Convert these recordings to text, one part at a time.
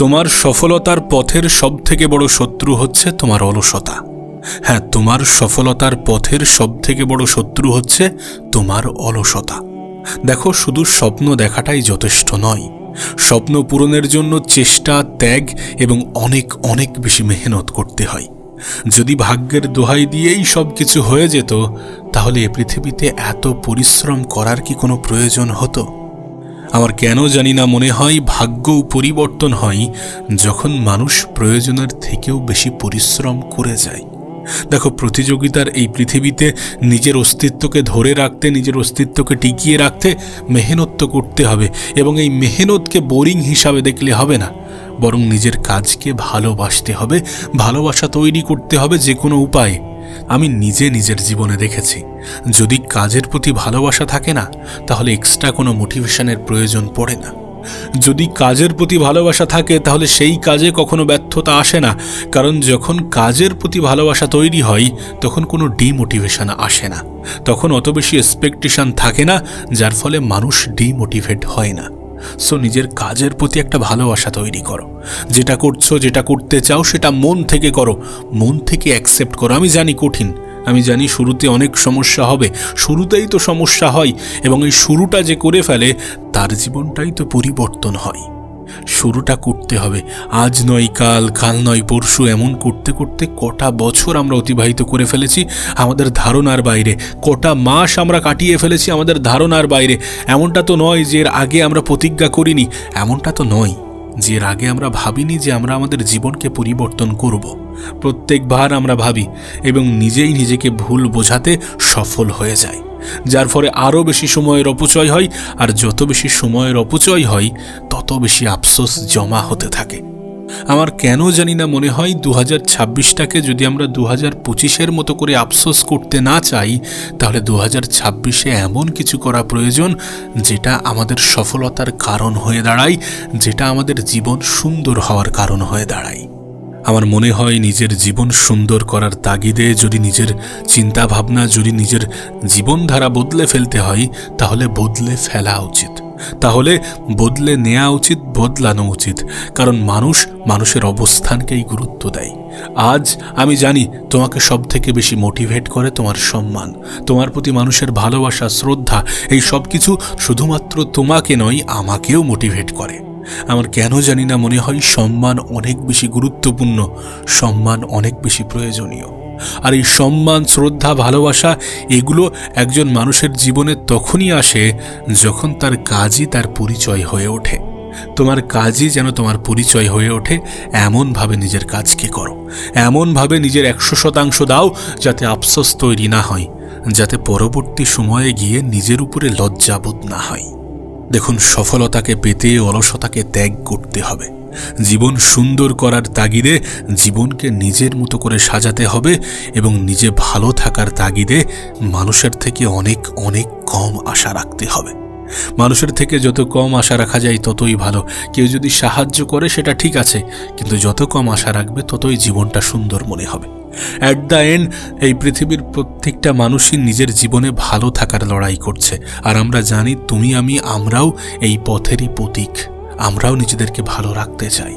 তোমার সফলতার পথের সবথেকে বড় শত্রু হচ্ছে তোমার অলসতা। হ্যাঁ, তোমার সফলতার পথের সবথেকে বড় শত্রু হচ্ছে তোমার অলসতা। দেখো, শুধু স্বপ্ন দেখাটাই যথেষ্ট নয়। স্বপ্ন পূরণের জন্য চেষ্টা, ত্যাগ এবং অনেক অনেক বেশি মেহনত করতে হয়। যদি ভাগ্যের দোহাই দিয়েই সব কিছু হয়ে যেত, তাহলে এ পৃথিবীতে এত পরিশ্রম করার কি কোনো প্রয়োজন হতো? আমার কেন জানি না মনে হয় ভাগ্যও পরিবর্তন হয় যখন মানুষ প্রয়োজনের থেকেও বেশি পরিশ্রম করে যায়। দেখো, প্রতিযোগিতার এই পৃথিবীতে নিজের অস্তিত্বকে ধরে রাখতে, নিজের অস্তিত্বকে টিকিয়ে রাখতে মেহনত তো করতে হবে, এবং এই মেহনতকে বোরিং হিসাবে দেখলে হবে না, বরং নিজের কাজকে ভালোবাসতে হবে, ভালোবাসা তৈরি করতে হবে যে কোনো উপায়ে। আমি নিজে নিজের জীবনে দেখেছি, যদি কাজের প্রতি ভালোবাসা থাকে না, তাহলে এক্সট্রা কোনো মোটিভেশনের প্রয়োজন পড়ে না। যদি কাজের প্রতি ভালোবাসা থাকে, তাহলে সেই কাজে কখনো ব্যর্থতা আসে না, কারণ যখন কাজের প্রতি ভালোবাসা তৈরি হয় তখন কোনো ডিমোটিভেশন আসে না, তখন অত বেশি এক্সপেকটেশন থাকে না, যার ফলে মানুষ ডিমোটিভেট হয় না। সো নিজের কাজের প্রতি একটা ভালোবাসা তৈরি করো। যেটা করছো, যেটা করতে চাও, সেটা মন থেকে করো, মন থেকে অ্যাকসেপ্ট করো। আমি জানি কঠিন, আমি জানি শুরুতে অনেক সমস্যা হবে, শুরুতেই তো সমস্যা হয়, এবং এই শুরুটা যে করে ফেলে তার জীবনটাই তো পরিবর্তন হয়। শুরুটা করতে হবে, আজ নয় কাল, কাল নয় পরশু, এমন করতে করতে কটা বছর আমরা অতিবাহিত করে ফেলেছি আমাদের ধারণার বাইরে, কটা মাস আমরা কাটিয়ে ফেলেছি আমাদের ধারণার বাইরে। এমনটা তো নয় যে এর আগে আমরা প্রতিজ্ঞা করিনি, এমনটা তো নয় যে এর আগে আমরা ভাবিনি যে আমরা আমাদের জীবনকে পরিবর্তন করব। প্রত্যেকবার আমরা ভাবি এবং নিজেই নিজেকে ভুল বোঝাতে সফল হয়ে যায়, যার ফলে আরও বেশি সময়ের অপচয় হয়, আর যত বেশি সময়ের অপচয় হয় তত বেশি আফসোস জমা হতে থাকে। আমার কেন জানি না মনে হয় 2026টাকে যদি আমরা 2025-এর মতো করে আফসোস করতে না চাই, তাহলে 2026-এ এমন কিছু করা প্রয়োজন যেটা আমাদের সফলতার কারণ হয়ে দাঁড়ায়, যেটা আমাদের জীবন সুন্দর হওয়ার কারণ হয়ে দাঁড়ায়। আমার মনে হয় নিজের জীবন সুন্দর করার তাগিদে যদি নিজের চিন্তা ভাবনা, যদি নিজের জীবনধারা বদলে ফেলতে হয়, তাহলে বদলে ফেলা উচিত, তাহলে বদলে নেওয়া উচিত, বদলানো উচিত। কারণ মানুষ মানুষের অবস্থানকেই গুরুত্ব দেয়। আজ আমি জানি তোমাকে সব থেকে বেশি মোটিভেট করে তোমার সম্মান, তোমার প্রতি মানুষের ভালোবাসা, শ্রদ্ধা, এই সব কিছু শুধুমাত্র তোমাকে নয়, আমাকেও মোটিভেট করে। আমার কেন জানি না মনে হয় সম্মান অনেক বেশি গুরুত্বপূর্ণ, সম্মান অনেক বেশি প্রয়োজনীয়। আর এই সম্মান, শ্রদ্ধা, ভালোবাসা এগুলো একজন মানুষের জীবনে তখনই আসে যখন তার কাজই তার পরিচয় হয়ে ওঠে। তোমার কাজই যেন তোমার পরিচয় হয়ে ওঠে, এমনভাবে নিজের কাজকে করো, এমনভাবে নিজের 100% দাও যাতে আফসোস তৈরি না হয়, যাতে পরবর্তী সময়ে গিয়ে নিজের উপরে লজ্জাবোধ না হয়। দেখুন, সফলতাকে পেতে অলসতাকে ত্যাগ করতে হবে। জীবন সুন্দর করার তাগিদে জীবনকে নিজের মতো করে সাজাতে হবে, এবং নিজে ভালো থাকার তাগিদে মানুষের থেকে অনেক অনেক কম আশা রাখতে হবে। মানুষের থেকে যত কম আশা রাখা যায় ততই ভালো। কেউ যদি সাহায্য করে সেটা ঠিক আছে, কিন্তু যত কম আশা রাখবে ততই জীবনটা সুন্দর মনে হবে। অ্যাট দ্য এন্ড এই পৃথিবীর প্রত্যেকটা মানুষই নিজের জীবনে ভালো থাকার লড়াই করছে, আর আমরা জানি তুমি আমি আমরাও এই পথেরই প্রতীক। আমরাও নিজেদেরকে ভালো রাখতে চাই,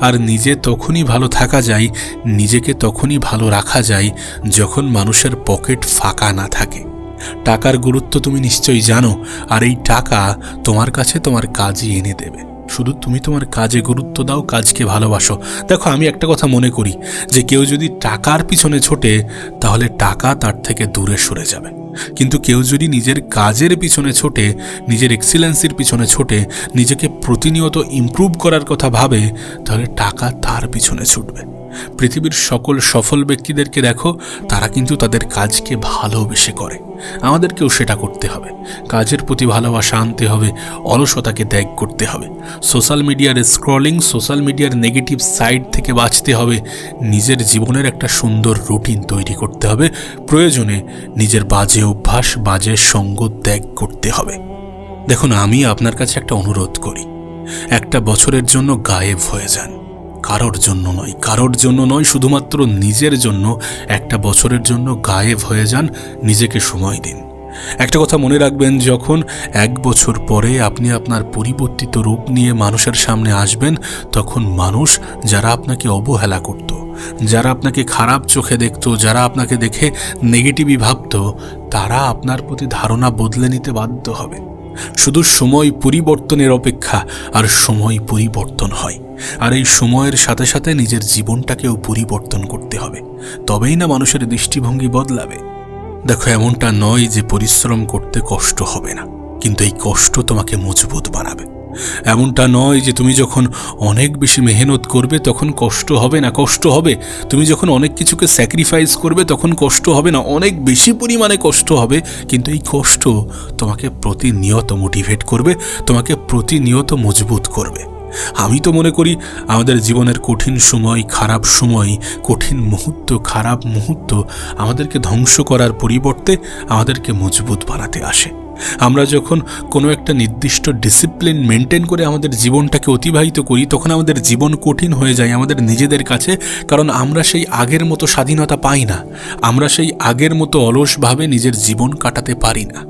আর নিজে তখনই ভালো থাকা যায়, নিজেকে তখনই ভালো রাখা যায় যখন মানুষের পকেট ফাঁকা না থাকে। টাকার গুরুত্ব তুমি নিশ্চয়ই জানো, আর এই টাকা তোমার কাছে তোমার কাজই এনে দেবে। শুধু তুমি তোমার কাজে গুরুত্ব দাও, কাজকে ভালোবাসো। দেখো, আমি একটা কথা মনে করি যে কেউ যদি টাকার পিছনে ছোটে তাহলে টাকা তার থেকে দূরে সরে যাবে, কিন্তু কেউ যদি নিজের কাজের পিছনে ছোটে, নিজের এক্সিলেন্সির পিছনে ছোটে, নিজেকে প্রতিনিয়ত ইমপ্রুভ করার কথা ভাবে, তাহলে টাকা তার পিছনে ছুটবে। পৃথিবীর সকল সফল ব্যক্তিদেরকে দেখো, তারা কিন্তু তাদের কাজকে ভালোবেসে করে। আমাদেরকেও সেটা করতে হবে, কাজের প্রতি ভালোবাসা আনতে হবে, অলসতাকে ত্যাগ করতে হবে। সোশ্যাল মিডিয়ার স্ক্রলিং, সোশ্যাল মিডিয়ার নেগেটিভ সাইড থেকে বাঁচতে হবে, নিজের জীবনের একটা সুন্দর রুটিন তৈরি করতে হবে, প্রয়োজনে নিজের বাজে অভ্যাস, বাজে সঙ্গ ত্যাগ করতে হবে। দেখুন, আমি আপনার কাছে একটা অনুরোধ করি, একটা বছরের জন্য গায়েব হয়ে যান। কারোর জন্য নয়, কারোর জন্য নয়, শুধুমাত্র নিজের জন্য একটা বছরের জন্য গায়েব হয়ে যান, নিজেকে সময় দিন। একটা কথা মনে রাখবেন, যখন 1 বছর পরে আপনি আপনার পরিবর্তিত রূপ নিয়ে মানুষের সামনে আসবেন, তখন মানুষ যারা আপনাকে অবহেলা করত, যারা আপনাকে খারাপ চোখে দেখত, যারা আপনাকে দেখে নেগেটিভই ভাবত, তারা আপনার প্রতি ধারণা বদলে নিতে বাধ্য হবে। শুধু সময় পরিবর্তনের অপেক্ষা, আর সময় পরিবর্তন হয়। আর এই সময়ের সাথে সাথে নিজের জীবনটাকেও পরিবর্তন করতে হবে, তবেই না মানুষের দৃষ্টিভঙ্গি বদলাবে। দেখো, এমনটা নয় যে পরিশ্রম করতে কষ্ট হবে না, কিন্তু এই কষ্ট তোমাকে মজবুত বানাবে। এমনটা নয় যে তুমি যখন অনেক বেশি মেহনত করবে তখন কষ্ট হবে না, কষ্ট হবে। তুমি যখন অনেক কিছুকে স্যাক্রিফাইস করবে তখন কষ্ট হবে না, অনেক বেশি পরিমাণে কষ্ট হবে। কিন্তু এই কষ্ট তোমাকে প্রতিনিয়ত মোটিভেট করবে, তোমাকে প্রতিনিয়ত মজবুত করবে। আমি তো মনে করি আমাদের জীবনের কঠিন সময়, খারাপ সময়, কঠিন মুহূর্ত, খারাপ মুহূর্ত আমাদেরকে ধ্বংস করার পরিবর্তে আমাদেরকে মজবুত বানাতে আসে। আমরা যখন কোনো একটা নির্দিষ্ট ডিসিপ্লিন মেনটেন করে আমাদের জীবনটাকে অতিবাহিত করি, তখন আমাদের জীবন কঠিন হয়ে যায় আমাদের নিজেদের কাছে, কারণ আমরা সেই আগের মতো স্বাধীনতা পাই না, আমরা সেই আগের মতো অলসভাবে নিজের জীবন কাটাতে পারি না।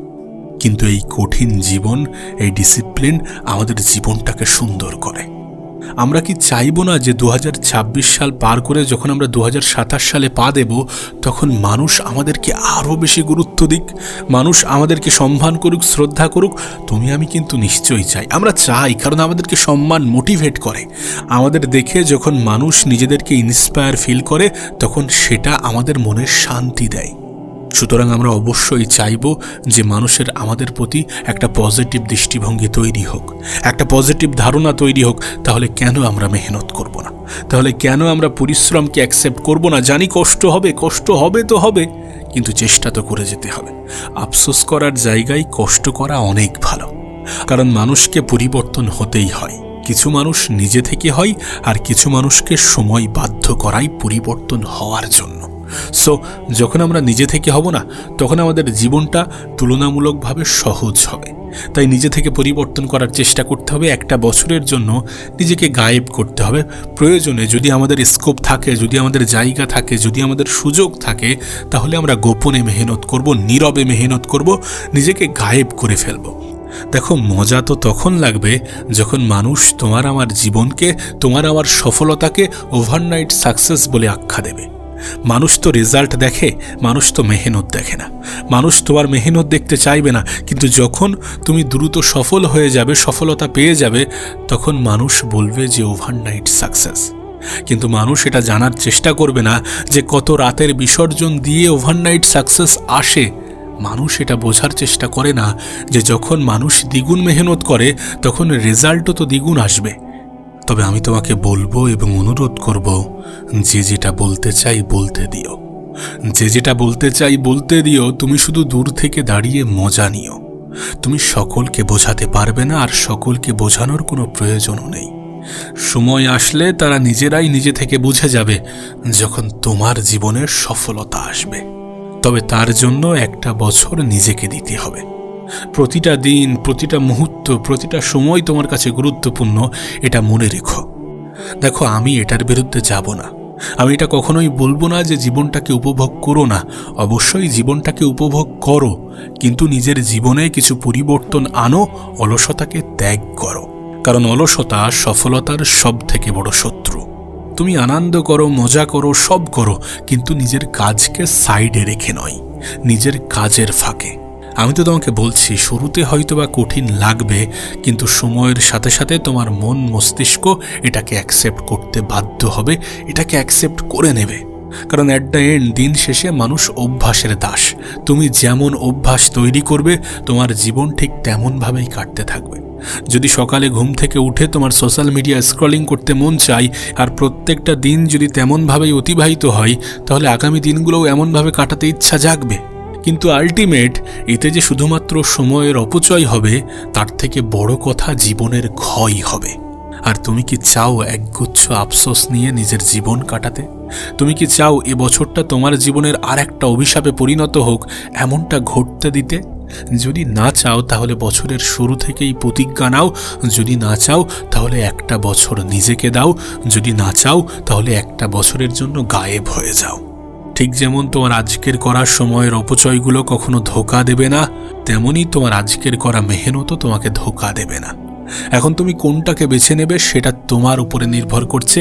কিন্তু এই কঠিন জীবন, এই ডিসিপ্লিন আমাদের জীবনটাকে সুন্দর করে। আমরা কি চাইবো না যে 2026 সাল পার করে যখন আমরা 2027 সালে পা দেব, তখন মানুষ আমাদেরকে আরও বেশি গুরুত্ব দিক, মানুষ আমাদেরকে সম্মান করুক, শ্রদ্ধা করুক? তুমি আমি কিন্তু নিশ্চয়ই চাই, আমরা চাই, কারণ আমাদেরকে সম্মান মোটিভেট করে। আমাদের দেখে যখন মানুষ নিজেদেরকে ইন্সপায়ার ফিল করে, তখন সেটা আমাদের মনের শান্তি দেয়। সুতরাং আমরা অবশ্যই চাইব যে মানুষের আমাদের প্রতি একটা পজিটিভ দৃষ্টিভঙ্গি তৈরি হোক, একটা পজিটিভ ধারণা তৈরি হোক। তাহলে কেন আমরা মেহনত করব না? তাহলে কেন আমরা পরিশ্রমকে অ্যাকসেপ্ট করব না? জানি কষ্ট হবে, কষ্ট হবে তো হবে, কিন্তু চেষ্টা তো করে যেতে হবে। আফসোস করার জায়গায় কষ্ট করা অনেক ভালো, কারণ মানুষকে পরিবর্তন হতেই হয়। কিছু মানুষ নিজে থেকে হয়, আর কিছু মানুষকে সময় বাধ্য করাই পরিবর্তন হওয়ার জন্য। সো যখন আমরা নিজে থেকে হব না, তখন আমাদের জীবনটা তুলনামূলকভাবে সহজ হবে। তাই নিজে থেকে পরিবর্তন করার চেষ্টা করতে হবে। একটা বছরের জন্য নিজেকে গায়েব করতে হবে। প্রয়োজনে যদি আমাদের স্কোপ থাকে, যদি আমাদের জায়গা থাকে, যদি আমাদের সুযোগ থাকে, তাহলে আমরা গোপনে মেহনত করব, নীরবে মেহনত করব, নিজেকে গায়েব করে ফেলব। দেখো, মজা তো তখন লাগবে যখন মানুষ তোমার আমার জীবনকে, তোমার আমার সফলতাকে ওভারনাইট সাকসেস বলে আখ্যা দেবে। মানুষ তো রেজাল্ট দেখে, মানুষ তো মেহনত দেখে না। মানুষ তোমার মেহনত দেখতে চাইবে না, কিন্তু যখন তুমি দ্রুত সফল হয়ে যাবে, সফলতা পেয়ে যাবে, তখন মানুষ বলবে যে ওভারনাইট সাকসেস। কিন্তু মানুষ এটা জানার চেষ্টা করবে না যে কত রাতের বিসর্জন দিয়ে ওভারনাইট সাকসেস আসে। মানুষ এটা বোঝার চেষ্টা করে না যে যখন মানুষ দ্বিগুণ মেহনত করে, তখন রেজাল্টও তো দ্বিগুণ আসবে। তবে আমি তোমাকে বলবো এবং অনুরোধ করব, যে যেটা বলতে চাই বলতে দিও, যে যেটা বলতে চাই বলতে দিও। তুমি শুধু দূর থেকে দাঁড়িয়ে মজা নিও। তুমি সকলকে বোঝাতে পারবে না, আর সকলকে বোঝানোর কোনো প্রয়োজনও নেই। সময় আসলে তারা নিজেরাই নিজে থেকে বুঝে যাবে যখন তোমার জীবনের সফলতা আসবে। তবে তার জন্য একটা বছর নিজেকে দিতে হবে। প্রতিটা দিন, প্রতিটা মুহূর্ত, প্রতিটা সময় তোমার কাছে গুরুত্বপূর্ণ, এটা মনে রেখো। দেখো, আমি এটার বিরুদ্ধে যাব না। আমি এটা কখনোই বলবো না যে জীবনটাকে উপভোগ করো না। অবশ্যই জীবনটাকে উপভোগ করো, কিন্তু নিজের জীবনে কিছু পরিবর্তন আনো, অলসতাকে ত্যাগ করো। কারণ অলসতা সফলতার সব থেকে বড় শত্রু। তুমি আনন্দ করো, মজা করো, সব করো, কিন্তু নিজের কাজকে সাইডে রেখে নয়, নিজের কাজের ফাঁকে। আমি তো তোমাকে বলছি, শুরুতে হয়তো বা কঠিন লাগবে, কিন্তু সময়ের সাথে সাথে তোমার মন মস্তিষ্ক এটাকে অ্যাকসেপ্ট করতে বাধ্য হবে, এটাকে অ্যাকসেপ্ট করে নেবে। কারণ অ্যাট দ্য এন্ড, দিন শেষে মানুষ অভ্যাসের দাস। তুমি যেমন অভ্যাস তৈরি করবে, তোমার জীবন ঠিক তেমনভাবেই কাটতে থাকবে। যদি সকালে ঘুম থেকে উঠে তোমার সোশ্যাল মিডিয়া স্ক্রলিং করতে মন চাই, আর প্রত্যেকটা দিন যদি তেমনভাবেই অতিবাহিত হয়, তাহলে আগামী দিনগুলোও এমনভাবে কাটাতে ইচ্ছা জাগবে। কিন্তু আলটিমেট এতে যে শুধুমাত্র সময়ের অপচয় হবে, তার থেকে বড় কথা জীবনের ক্ষয় হবে। আর তুমি কি চাও একগুচ্ছ আফসোস নিয়ে নিজের জীবন কাটাতে? তুমি কি চাও এ বছরটা তোমার জীবনের আর একটা অভিশাপে পরিণত হোক, এমনটা ঘটতে দিতে? যদি না চাও, তাহলে বছরের শুরু থেকেই প্রতিজ্ঞা নাও। যদি না চাও, তাহলে একটা বছর নিজেকে দাও। যদি না চাও, তাহলে একটা বছরের জন্য গায়েব হয়ে যাও। ঠিক যেমন তোমার আজকের করা সময়ের অপচয়গুলো কখনো ধোঁকা দেবে না, তেমনি তোমার আজকের করা মেহনতও তোমাকে ধোঁকা দেবে না। এখন তুমি কোনটাকে বেছে নেবে সেটা তোমার উপরে নির্ভর করছে।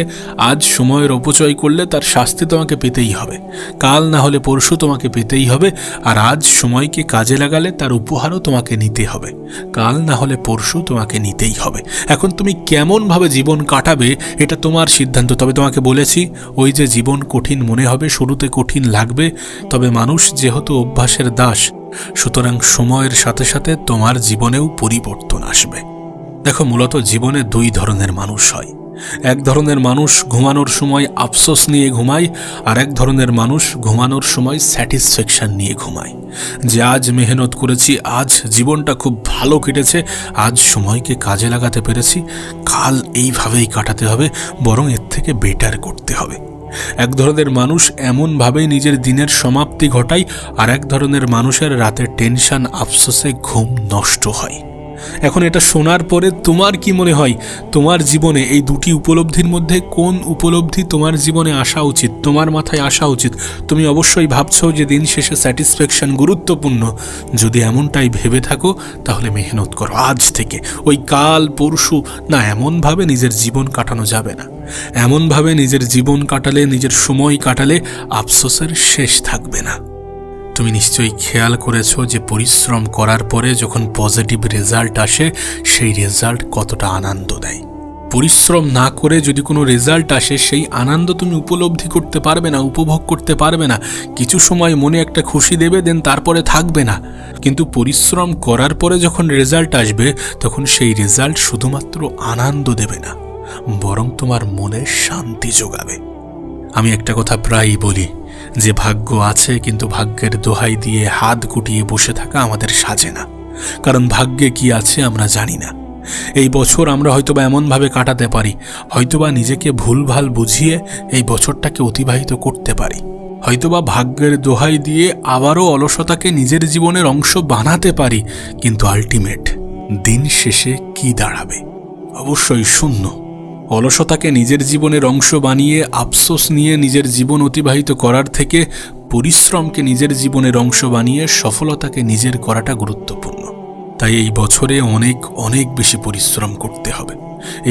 আজ সময়ের অপচয় করলে তার শাস্তি তোমাকে পেতেই হবে, কাল না হলে পরশু তোমাকে পেতেই হবে। আর আজ সময়কে কাজে লাগালে তার উপহারও তোমাকে নিতে হবে, কাল না হলে পরশু তোমাকে নিতেই হবে। এখন তুমি কেমনভাবে জীবন কাটাবে এটা তোমার সিদ্ধান্ত। তবে তোমাকে বলেছি, ওই যে জীবন কঠিন মনে হবে, শুরুতে কঠিন লাগবে, তবে মানুষ যেহেতু অভ্যাসের দাস, সুতরাং সময়ের সাথে সাথে তোমার জীবনেও পরিবর্তন আসবে। দেখো, মূলত জীবনে দুই ধরনের মানুষ হয়। এক ধরনের মানুষ ঘুমানোর সময় আফসোস নিয়ে ঘুমায়, আর এক ধরনের মানুষ ঘুমানোর সময় স্যাটিসফ্যাকশন নিয়ে ঘুমায়, যে আজ মেহনত করেছি, আজ জীবনটা খুব ভালো কেটেছে, আজ সময়কে কাজে লাগাতে পেরেছি, কাল এইভাবেই কাটাতে হবে, বরং এর থেকে বেটার করতে হবে। এক ধরনের মানুষ এমনভাবেই নিজের দিনের সমাপ্তি ঘটায়, আর এক ধরনের মানুষের রাতের টেনশন আফসোসে ঘুম নষ্ট হয়। এখন এটা শোনার পরে তোমার কি মনে হয়, তোমার জীবনে এই দুটি উপলব্ধির মধ্যে কোন উপলব্ধি তোমার জীবনে আসা উচিত, তোমার মাথায় আসা উচিত? তুমি অবশ্যই ভাবছো যে দিন শেষে স্যাটিসফ্যাকশন গুরুত্বপূর্ণ। যদি এমনটাই ভেবে থাকো তাহলে মেহনত করো আজ থেকে। ওই কাল পরশু না, এমনভাবে নিজের জীবন কাটানো যাবে না। এমনভাবে নিজের জীবন কাটালে, নিজের সময় কাটালে আফসোসের শেষ থাকবে না। তুমি নিশ্চয়ই খেয়াল করেছো যে পরিশ্রম করার পরে যখন পজিটিভ রেজাল্ট আসে, সেই রেজাল্ট কতটা আনন্দ দেয়। পরিশ্রম না করে যদি কোনো রেজাল্ট আসে, সেই আনন্দ তুমি উপলব্ধি করতে পারবে না, উপভোগ করতে পারবে না। কিছু সময় মনে একটা খুশি দেবে, দেন তারপরে থাকবে না। কিন্তু পরিশ্রম করার পরে যখন রেজাল্ট আসবে, তখন সেই রেজাল্ট শুধুমাত্র আনন্দ দেবে না, বরং তোমার মনে শান্তি যোগাবে। আমি একটা কথা প্রায়ই বলি, যে ভাগ্য আছে, কিন্তু ভাগ্যের দোহাই দিয়ে হাত গুটিয়ে বসে থাকা আমাদের সাজে না। কারণ ভাগ্যে কি আছে আমরা জানি না। এই বছর আমরা হয়তোবা এমনভাবে কাটাতে পারি, হয়তোবা নিজেকে ভুলভাল বুঝিয়ে এই বছরটাকে অতিবাহিত করতে পারি, হয়তোবা ভাগ্যের দোহাই দিয়ে আবারও অলসতাকে নিজের জীবনের অংশ বানাতে পারি। কিন্তু আলটিমেট দিন শেষে কি দাঁড়াবে? অবশ্যই শূন্য। অলসতাকে নিজের জীবনের অংশ বানিয়ে আফসোস নিয়ে নিজের জীবন অতিবাহিত করার থেকে পরিশ্রমকে নিজের জীবনের অংশ বানিয়ে সফলতাকে নিজের করাটা গুরুত্বপূর্ণ। তাই এই বছরে অনেক অনেক বেশি পরিশ্রম করতে হবে,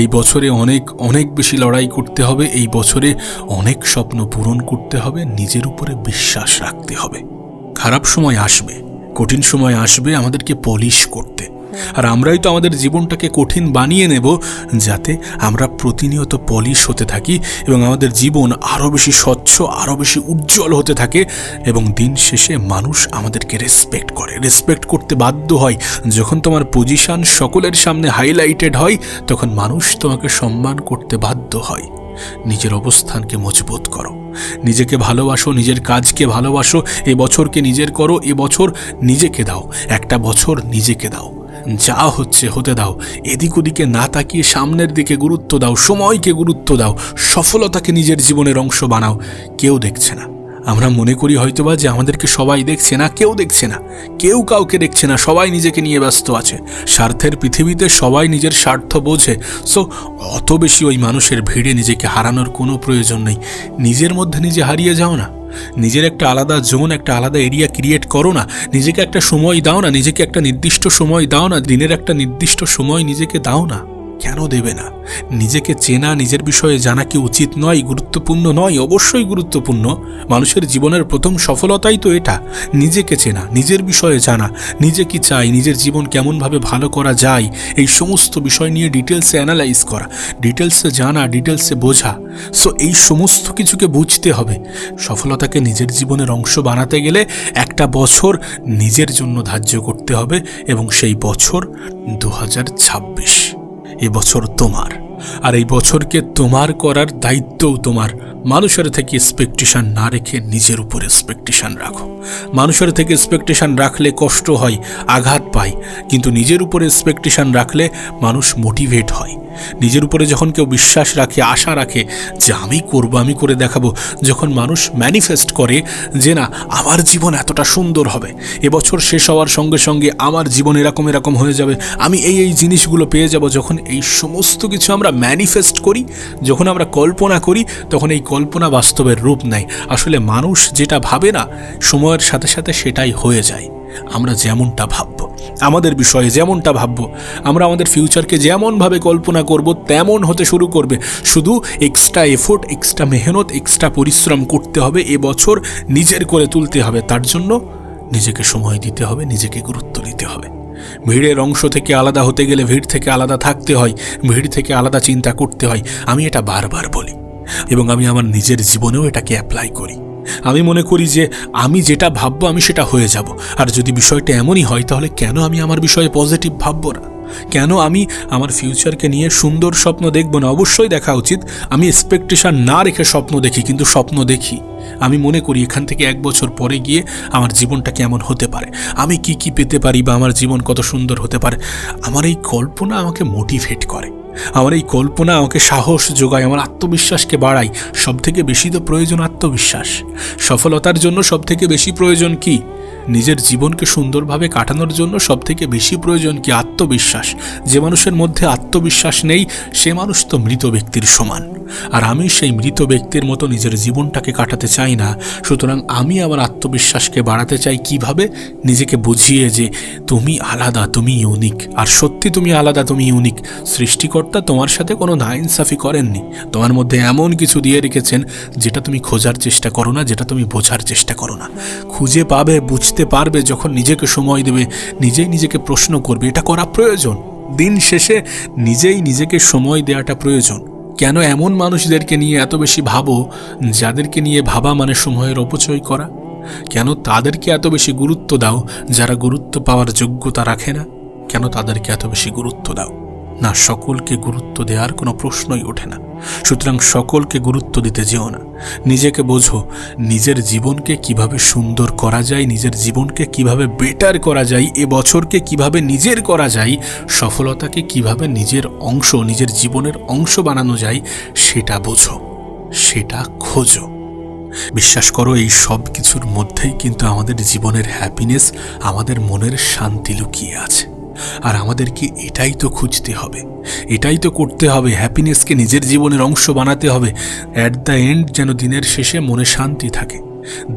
এই বছরে অনেক অনেক বেশি লড়াই করতে হবে, এই বছরে অনেক স্বপ্ন পূরণ করতে হবে, নিজের উপরে বিশ্বাস রাখতে হবে। খারাপ সময় আসবে, কঠিন সময় আসবে, আমাদেরকে পলিশ করতে। আর আমরাই তো আমাদের জীবনটাকে কঠিন বানিয়ে নেব, যাতে আমরা প্রতিনিয়ত পলিশ হতে থাকি এবং আমাদের জীবন আরও বেশি স্বচ্ছ, আরও বেশি উজ্জ্বল হতে থাকে, এবং দিন শেষে মানুষ আমাদেরকে রেসপেক্ট করে, রেসপেক্ট করতে বাধ্য হয়। যখন তোমার পজিশন সকলের সামনে হাইলাইটেড হয়, তখন মানুষ তোমাকে সম্মান করতে বাধ্য হয়। নিজের অবস্থানকে মজবুত করো, নিজেকে ভালোবাসো, নিজের কাজকে ভালোবাসো, এ বছরকে নিজের করো, এ বছর নিজেকে দাও, একটা বছর নিজেকে দাও। যা হচ্ছে হতে দাও, এদিক ওদিকে না তাকিয়ে সামনের দিকে গুরুত্ব দাও, সময়কে গুরুত্ব দাও, সফলতাকে নিজের জীবনের অংশ বানাও। কেউ দেখছে না, আমরা মনে করি হয়তোবা যে আমাদেরকে সবাই দেখছে না, কেউ দেখছে না, কেউ কাউকে দেখছে না, সবাই নিজেকে নিয়ে ব্যস্ত আছে। স্বার্থের পৃথিবীতে সবাই নিজের স্বার্থ বোঝে। সো অত বেশি ওই মানুষের ভিড়ে নিজেকে হারানোর কোনো প্রয়োজন নেই। নিজের মধ্যে নিজে হারিয়ে যাও না, নিজের একটা আলাদা জোন, একটা আলাদা এরিয়া ক্রিয়েট করো না, নিজেকে একটা সময় দাও না, নিজেকে একটা নির্দিষ্ট সময় দাও না, দিনের একটা নির্দিষ্ট সময় নিজেকে দাও না। কেন দেবে না? নিজেকে চেনা, নিজের বিষয়ে জানা কি উচিত নয়, গুরুত্বপূর্ণ নয়? অবশ্যই গুরুত্বপূর্ণ। মানুষের জীবনের প্রথম সফলতাই তো এটা, নিজেকে চেনা, নিজের বিষয়ে জানা, নিজে কি চাই, নিজের জীবন কেমনভাবে ভালো করা যায়, এই সমস্ত বিষয় নিয়ে ডিটেলসে অ্যানালাইজ করা, ডিটেলসে জানা, ডিটেলসে বোঝা। সো এই সমস্ত কিছুকে বুঝতে হবে। সফলতাকে নিজের জীবনের অংশ বানাতে গেলে একটা বছর নিজের জন্য ধার্য করতে হবে, এবং সেই বছর 2026। এ বছর তোমার, আর এই বছরকে তোমার করার দায়িত্বও তোমার। মানুষের থেকে এক্সপেকটেশন না রেখে নিজের উপর এক্সপেকটেশন রাখো। মানুষের থেকে এক্সপেকটেশন রাখলে কষ্ট হয়, আঘাত পায়, কিন্তু নিজের উপরে এক্সপেকটেশন রাখলে মানুষ মোটিভেট হয়। নিজের উপরে যখন কেউ বিশ্বাস রাখে, আশা রাখে যে আমি করব, আমি করে দেখাবো, যখন মানুষ ম্যানিফেস্ট করে যে না আমার জীবন এতটা সুন্দর হবে, এবছর শেষ হওয়ার সঙ্গে সঙ্গে আমার জীবন এরকম এরকম হয়ে যাবে, আমি এই এই জিনিসগুলো পেয়ে যাব, যখন এই সমস্ত কিছু আমরা ম্যানিফেস্ট করি, যখন আমরা কল্পনা করি, তখন এই কল্পনা বাস্তবের রূপ নেয়। আসলে মানুষ যেটা ভাবে না, সময়ের সাথে সাথে সেটাই হয়ে যায়। আমরা যেমনটা ভাববো, আমাদের বিষয়ে যেমনটা ভাববো, আমরা আমাদের ফিউচারকে যেমনভাবে কল্পনা করব তেমন হতে শুরু করবে। শুধু এক্সট্রা এফোর্ট, এক্সট্রা মেহনত, এক্সট্রা পরিশ্রম করতে হবে, এবছর নিজের করে তুলতে হবে। তার জন্য নিজেকে সময় দিতে হবে, নিজেকে গুরুত্ব দিতে হবে। ভিড়ের অংশ থেকে আলাদা হতে গেলে ভিড় থেকে আলাদা থাকতে হয়, ভিড় থেকে আলাদা চিন্তা করতে হয়। আমি এটা বারবার বলি এবং আমি আমার নিজের জীবনেও এটাকে অ্যাপ্লাই করি। আমি মনে করি যে আমি যেটা ভাববো আমি সেটা হয়ে যাব। আর যদি বিষয়টা এমনই হয় তাহলে কেন আমি আমার বিষয়ে পজিটিভ ভাববো না? কেন আমি আমার ফিউচারকে নিয়ে সুন্দর স্বপ্ন দেখবো না? অবশ্যই দেখা উচিত। আমি এক্সপেকটেশন না রেখে স্বপ্ন দেখি, কিন্তু স্বপ্ন দেখি। আমি মনে করি এখান থেকে 1 বছর পরে গিয়ে আমার জীবনটা কেমন হতে পারে, আমি কি কি পেতে পারি, বা আমার জীবন কত সুন্দর হতে পারে। আমার এই কল্পনা আমাকে মোটিভেট করে, আমার এই কল্পনা আমাকে সাহস যোগায়, আমার আত্মবিশ্বাসকে বাড়ায়। সবথেকে বেশি তো প্রয়োজন আত্মবিশ্বাস। সফলতার জন্য সবথেকে বেশি প্রয়োজন কি? নিজের জীবনকে সুন্দরভাবে কাটানোর জন্য সবথেকে বেশি প্রয়োজন কি? আত্মবিশ্বাস। যে মানুষের মধ্যে আত্মবিশ্বাস নেই সে মানুষ তো মৃত ব্যক্তির সমান। আর আমি সেই মৃত ব্যক্তির মতো নিজের জীবনটাকে কাটাতে চাই না। সুতরাং আমি আমার আত্মবিশ্বাসকে বাড়াতে চাই। কিভাবে? নিজেকে বুঝিয়ে যে তুমি আলাদা, তুমি ইউনিক। আর সত্যি তুমি আলাদা, তুমি ইউনিক। সৃষ্টিকর্তা তোমার সাথে কোনো নাইনসাফি করেননি। তোমার মধ্যে এমন কিছু দিয়ে রেখেছেন যেটা তুমি খোঁজার চেষ্টা করো না, যেটা তুমি বোঝার চেষ্টা করো না। খুঁজে পাবে, বুঝতে পারবে যখন নিজেকে সময় দেবে, নিজেই নিজেকে প্রশ্ন করবে। এটা করা প্রয়োজন। দিন শেষে নিজেই নিজেকে সময় দেওয়াটা প্রয়োজন। কেন এমন মানুষদেরকে নিয়ে এত বেশি ভাবো যাদেরকে নিয়ে ভাবা মানে সময়ের অপচয় করা? কেন তাদেরকে এত বেশি গুরুত্ব দাও যারা গুরুত্ব পাওয়ার যোগ্যতা রাখে না? কেন তাদেরকে এত বেশি গুরুত্ব দাও? না, সকলকে গুরুত্ব দেওয়ার কোনো প্রশ্নই ওঠে না। সুতরাং সকলকে গুরুত্ব দিতে যেও না। নিজেকে বোঝো, নিজের জীবনকে কিভাবে সুন্দর করা যায়, নিজের জীবনকে কিভাবে বেটার করা যায়, এ বছরকে কিভাবে নিজের করা যায়, সফলতাকে কিভাবে নিজের অংশ, নিজের জীবনের অংশ বানানো যায়, সেটা বোঝো, সেটা খোঁজো। বিশ্বাস করো, এই সব কিছুর মধ্যেই কিন্তু আমাদের জীবনের হ্যাপিনেস, আমাদের মনের শান্তি লুকিয়ে আছে। আর আমাদেরকে এটাই তো খুঁজতে হবে, এটাই তো করতে হবে। হ্যাপিনেসকে নিজের জীবনের অংশ বানাতে হবে। অ্যাট দ্য এন্ড যেন দিনের শেষে মনে শান্তি থাকে,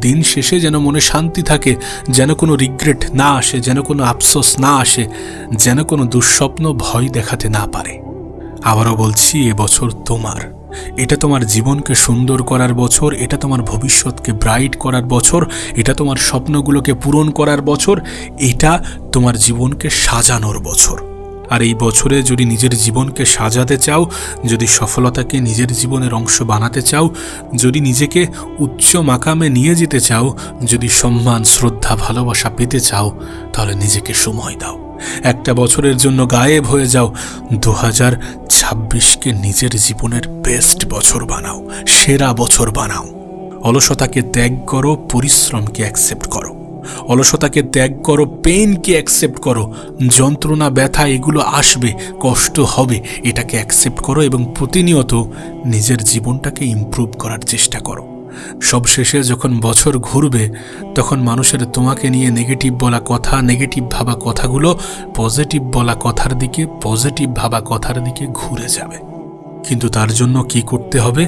দিন শেষে যেন মনে শান্তি থাকে, যেন কোনো রিগ্রেট না আসে, যেন কোনো আফসোস না আসে, যেন কোনো দুঃস্বপ্ন ভয় দেখাতে না পারে। আবারও বলছি, এবছর তোমার। এটা তোমার জীবনকে সুন্দর করার বছর, এটা তোমার ভবিষ্যৎকে ব্রাইট করার বছর, এটা তোমার স্বপ্নগুলোকে পূরণ করার বছর, এটা তোমার জীবনকে সাজানোর বছর। আর এই বছরে যদি নিজের জীবনকে সাজাতে চাও, যদি সফলতাকে নিজের জীবনের অংশ বানাতে চাও, যদি নিজেকে উচ্চ মাকামে নিয়ে যেতে চাও, যদি সম্মান, শ্রদ্ধা, ভালোবাসা পেতে চাও, তাহলে নিজেকে সময় দাও। একটা বছরের জন্য গায়েব হয়ে যাও। 2026কে নিজের জীবনের বেস্ট বছর বানাও, সেরা বছর বানাও। অলসতাকে ত্যাগ করো, পরিশ্রমকে অ্যাকসেপ্ট করো। অলসতাকে ত্যাগ করো, পেইনকে অ্যাকসেপ্ট করো। যন্ত্রণা, ব্যথা এগুলো আসবে, কষ্ট হবে, এটাকে অ্যাকসেপ্ট করো এবং প্রতিনিয়ত নিজের জীবনটাকে ইমপ্রুভ করার চেষ্টা করো। সবশেষে যখন বছর ঘুরবে তখন মানুষের তোমাকে নিয়ে নেগেটিভ বলা কথা, নেগেটিভ ভাবা কথাগুলো পজিটিভ বলা কথার দিকে, পজিটিভ ভাবা কথার দিকে ঘুরে যাবে। কিন্তু তার জন্য কি করতে হবে?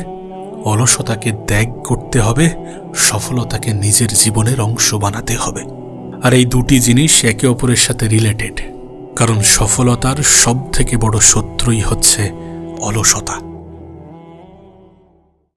অলসতাকে ত্যাগ করতে হবে, সফলতাকে নিজের জীবনের অংশ বানাতে হবে। আর এই দুটি জিনিস একে অপরের সাথে রিলেটেড, কারণ সফলতার সবথেকে বড় শত্রুই হচ্ছে অলসতা।